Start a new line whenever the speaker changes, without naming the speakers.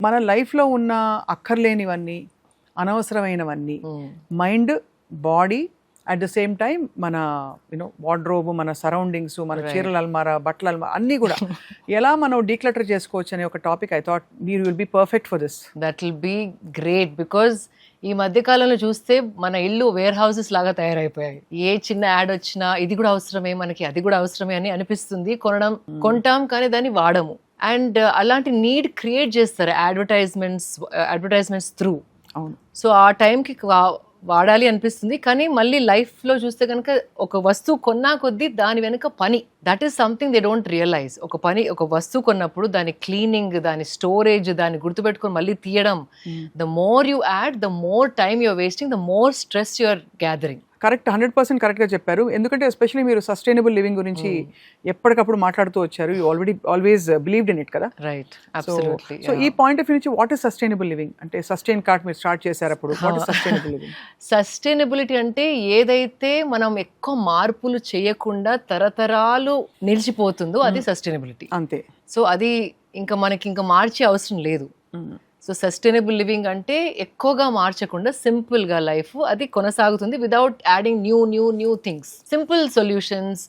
మన లైఫ్లో ఉన్న అక్కర్లేనివన్నీ, అనవసరమైనవన్నీ, mind, body, at the same time మన వార్డ్రోబ్, మన సరౌండింగ్స్, మన చీరల అల్మారా, బట్టల అల్మారా అన్నీ కూడా ఎలా మనం డీక్లటర్ చేసుకోవచ్చు అనే ఒక టాపిక్. ఐ థాట్ మీరు will be perfect for this.
That will be great because ఈ మధ్య కాలంలో చూస్తే మన ఇల్లు వేర్ హౌసెస్ లాగా తయారైపోయాయి. ఏ చిన్న యాడ్ వచ్చినా ఇది కూడా అవసరమే, మనకి అది కూడా అవసరమే అని అనిపిస్తుంది. కొంటాం కానీ దాన్ని వాడము. అండ్ అలాంటి నీడ్ క్రియేట్ చేస్తారు అడ్వర్టైజ్మెంట్స్ త్రూ.
అవును.
సో ఆ టైంకి వాడాలి అనిపిస్తుంది. కానీ మళ్ళీ లైఫ్లో చూస్తే కనుక ఒక వస్తువు కొన్నా కొద్దీ దాని వెనుక పని, that is something they don't realise. ఒక వస్తువు కొన్నప్పుడు దాని క్లీనింగ్, దాని స్టోరేజ్, దాన్ని గుర్తుపెట్టుకొని మళ్ళీ తీయడం, the more you add the more time you're wasting, the more stress you're gathering.
Correct, 100% కరెక్ట్గా చెప్పారు. ఎందుకంటే ఎస్పెషల్లీ మీరు సస్టైనబుల్ లివింగ్ గురించి ఎప్పటికప్పుడు మాట్లాడుతూ వచ్చారు. You always believed in it కదా.
Right, absolutely.
సో ఈ పాయింట్ ఆఫ్ వ్యూ నుంచి వాట్ ఇస్ సస్టైనబుల్ లివింగ్ అంటే, సస్టైన్ కార్ట్ మీరు స్టార్ట్ చేశారు అప్పుడు, what is sustainable living?
Sustainability అంటే ఏదైతే మనం ఎక్కువ మార్పులు చేయకుండా తరతరాలు నిలిచిపోతుందో అది సస్టైనబిలిటీ.
అంతే.
సో అది మనకి ఇంకా మార్చే అవసరం లేదు. సో సస్టైనబుల్ లివింగ్ అంటే ఎక్కువగా మార్చకుండా సింపుల్గా లైఫ్ అది కొనసాగుతుంది without adding new things. Simple solutions,